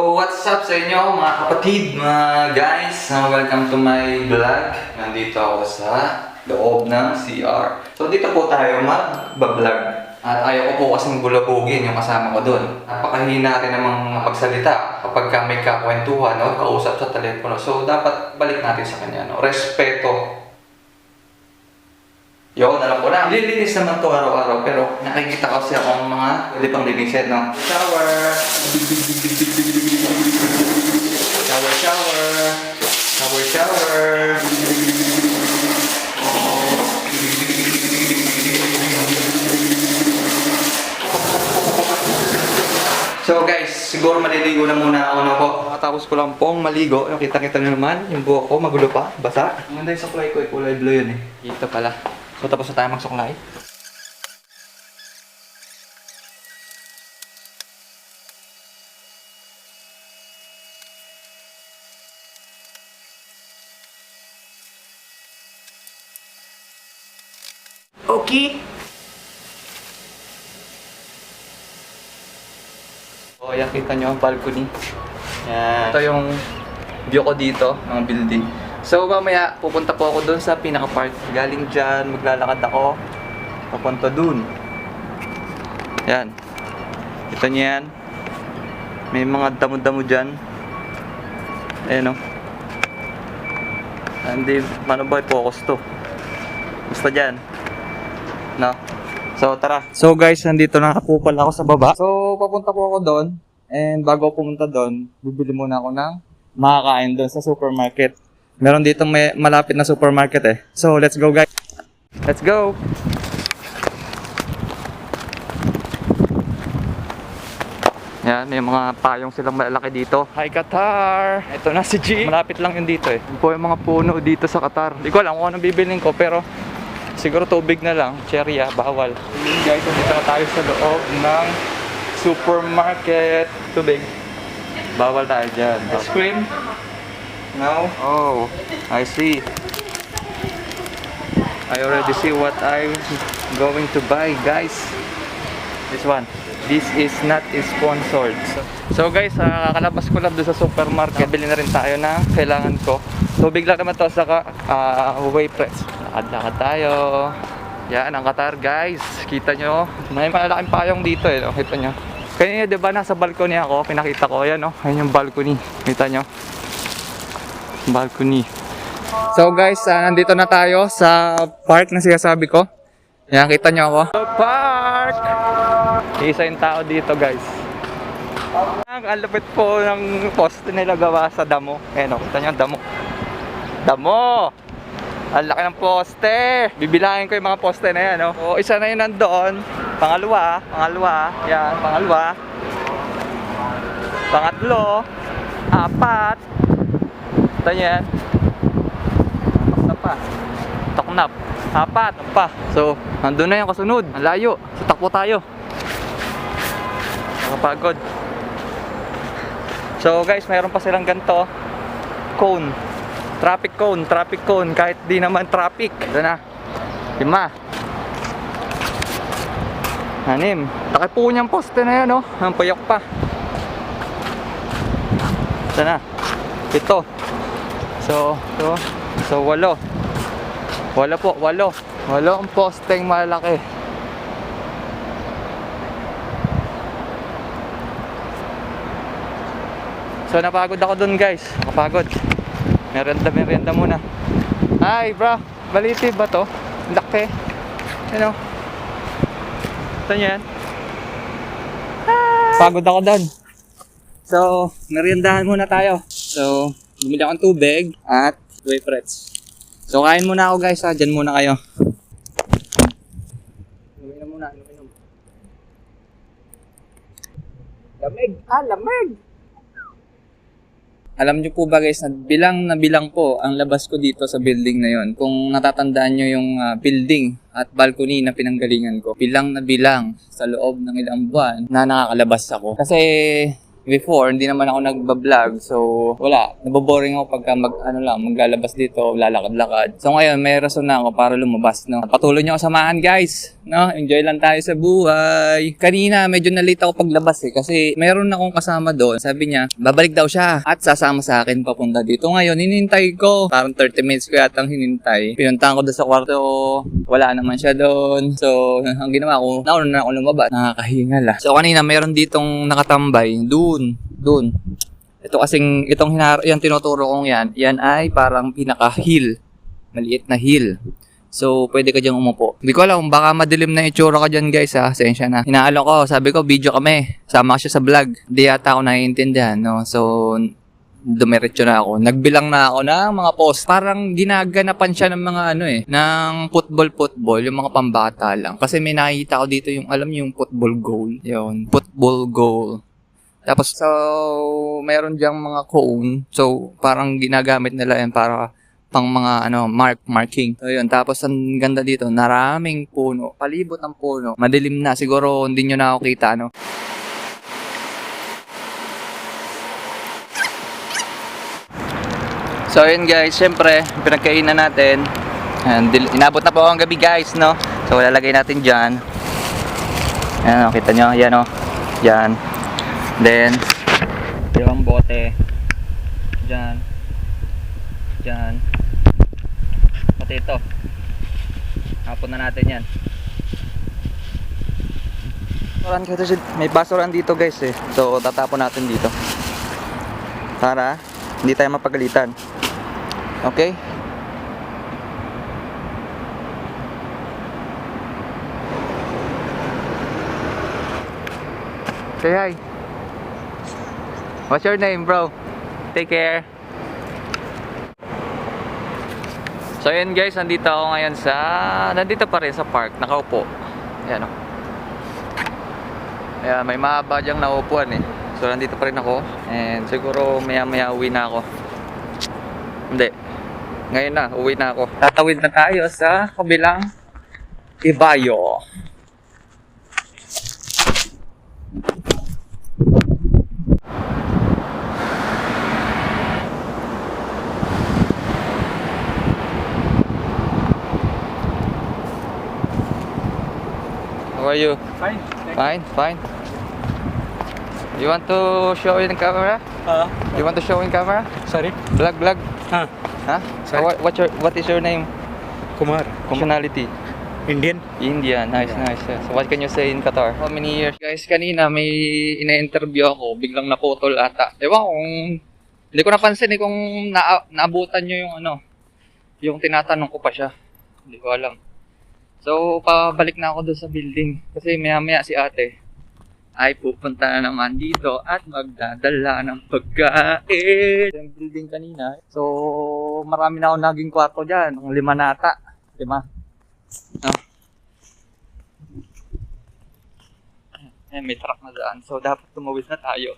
So, what's up sa inyo mga kapatid, mga guys? Welcome to my vlog. Nandito ako sa loob ng CR. So, dito po tayo mag-vlog. At ayaw ko po kasing bulabugin yung kasama ko doon. Napakahina rin namang magsalita kapag may kakwentuhan o kausap sa telepono. So, dapat balik natin sa kanya. No? Respeto. Yun, alam ko na. Lilinis naman to araw-araw, pero nakikita kasi akong mga pwede pang linisin, no? Shower! Shower, shower! Shower, shower! So guys, siguro maliligo na muna ako, no po. Tapos ko lang pong maligo. Kita-kita nyo naman, yung buhok ko magulo pa, basa. Ang ganda yung suklay ko, kulay blue yun eh. Dito pala. So tapos na tayo magsuklay. Okay. So ayan, kita nyo ang balcony. Yan. Ito yung view ko dito, ng building. So mamaya pupunta po ako doon sa pinaka-park. Galing dyan, maglalakad ako papunta doon. Yan. Kita niyo yan. May mga damo-damo dyan. Ayan o. Hindi, paano ba i-focus to? Basta dyan. No? So tara. So guys, nandito nakapupal ako sa baba. So papunta po ako doon. And bago ako pumunta doon, bibili muna ako ng makakain doon sa supermarket. Meron dito may malapit na supermarket eh. So, let's go guys. Let's go! Yan, may mga payong silang malalaki dito. Hi Qatar! Ito na si G. Malapit lang yun dito eh. Yun po yung mga puno dito sa Qatar. Hindi ko alam kung anong bibilin ko pero siguro tubig na lang. Cherry bawal. Yun guys, dito na tayo sa loob ng supermarket. Tubig. Bawal tayo dyan. Ice cream. No? Oh, I see. I already see what I'm going to buy, guys. This one. This is not sponsored. So guys, kakalabas ko lang doon sa supermarket. Bili na rin tayo ng kailangan ko. Tubig lang naman to saka way press. Lakad-lakad tayo. Yan ang Qatar, guys. Kita nyo. May malalaking payong dito eh. No? Kita nyo. Kanina diba nasa balcony ako. Pinakita ko. Ayan o. Ayan yung balcony. Kita nyo. Balcony. So guys, nandito na tayo sa park na sinasabi ko. Yan, kita nyo ako. Park! Isa yung tao dito guys. Ang lupit po ng poste nila gawa sa damo. Ayan o, kita nyo, damo. Damo! Ang laki ng poste! Bibilangin ko yung mga poste na yan. So, isa na yun nandoon. Pangalawa. Yan, pangalawa. Pangatlo. Apat. Ito yan. Taknap. Apat. Pa. So, nandun na yung kasunod. Ang layo. So, takbo tayo. Nakapagod. So, guys, mayroon pa silang ganito. Cone. Traffic cone. Kahit di naman traffic. Ito na. 5. 6. Laki po niyang poste na yan, oh. Ang payok pa. Ito na. 7. So 8 ang posteng malaki. So napagod ako dun guys. Napagod. Merienda muna. Ay bro, baliti ba to? Laki. Ano? Ito yan. Pagod ako dun. So, meriendahan muna tayo. So, bumili akong tubig at wafers. So kain muna ako guys ha, dyan muna kayo. Inumin muna. Lamig! Lamig! Alam nyo po ba guys, bilang po ang labas ko dito sa building na yon. Kung natatandaan nyo yung building at balcony na pinanggalingan ko, bilang sa loob ng ilang buwan na nakakalabas ako. Kasi Before, hindi naman ako nagbablog. So, wala. Naboboring ako pagka maglalabas dito, lalakad-lakad. So, ngayon, may rason na ako para lumabas, no? Patuloy nyo ako samahan, guys. No? Enjoy lang tayo sa buhay. Kanina, medyo na-late ako paglabas kasi meron akong kasama doon. Sabi niya, babalik daw siya at sasama sa akin papunta dito. Ngayon, hinintay ko. Parang 30 minutes ko yatang hinintay. Pinuntahan ko doon sa kwarto. Wala naman siya doon. So, ang ginawa ko, nauna na ako lumabas. Nakakahingal ah. So, kanina, meron ditong nakatambay. Doon. Ito kasing, yung tinuturo kong yan ay parang pinaka-hill. Maliit na hill. So, pwede ka dyan umupo. Hindi ko alam, baka madilim na itsura ka dyan guys ha. Sensya na. Inaalo ko, sabi ko, video kami. Sama ka siya sa vlog. Hindi yata ako naiintindihan, no? So, dumiretso na ako. Nagbilang na ako ng mga post. Parang ginaganapan siya ng mga ng football, yung mga pambata lang. Kasi may nakikita ko dito yung, alam yung football goal. Yun, football goal. Tapos, so, meron diyang mga cone. So, parang ginagamit nila yan para pang mga marking. So, yun. Tapos, ang ganda dito, maraming puno. Palibot ang puno. Madilim na. Siguro, hindi nyo na ako kita, So, yun guys. Siyempre, pinagkainan natin. And, inabot na po ang gabi guys, no? So, lalagay natin dyan. Ayan, kita nyo. Yan, Yan. Then, yung bote dyan, pati ito hapon na natin yan. May basuran dito guys so tatapon natin dito para hindi tayo mapagalitan. Okay, say hi. What's your name, bro? Take care. So, yun guys, nandito ako ngayon nandito pa rin sa park, nakaupo. Ayan Ayan, may mahaba dyang naupuan So, nandito pa rin ako. And siguro maya-maya uwi na ako. Hindi. Ngayon na, uwi na ako. Tatawid na tayo sa kabilang Ibayo. How are you? Fine. Fine. You want to show in camera? You want to show in camera? Sorry? Vlog. Huh? Sorry? What is your name? Kumar. Nationality? Indian? Indian. Nice. So what can you say in Qatar? How many years? Guys, kanina may ina-interview ako, biglang naputol ata. Ewan kung hindi ko napansin kung naabutan nyo yung tinatanong ko pa siya. Hindi ko alam. So, pabalik na ako doon sa building. Kasi maya-maya si ate ay pupunta na naman dito at magdadala ng pagkain. Yung building kanina. So, marami na ako naging kwarto dyan. 5 na ata. 5. May truck na dyan. So, dapat tumawid na tayo.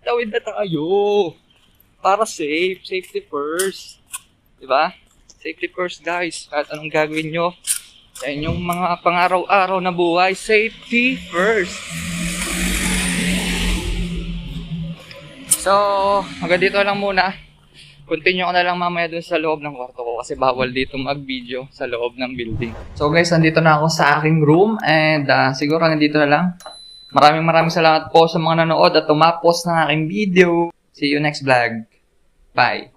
Tawid na tayo! Para safe. Safety first. Diba? Safety first, guys. Kahit anong gagawin nyo sa inyong mga pang-araw-araw na buhay, safety first. So, hanggang dito lang muna. Continue ko na lang mamaya dun sa loob ng kwarto ko kasi bawal dito mag-video sa loob ng building. So guys, nandito na ako sa aking room and siguro nandito na lang. Maraming salamat po sa mga nanood at tumapos ng aking video. See you next vlog. Bye!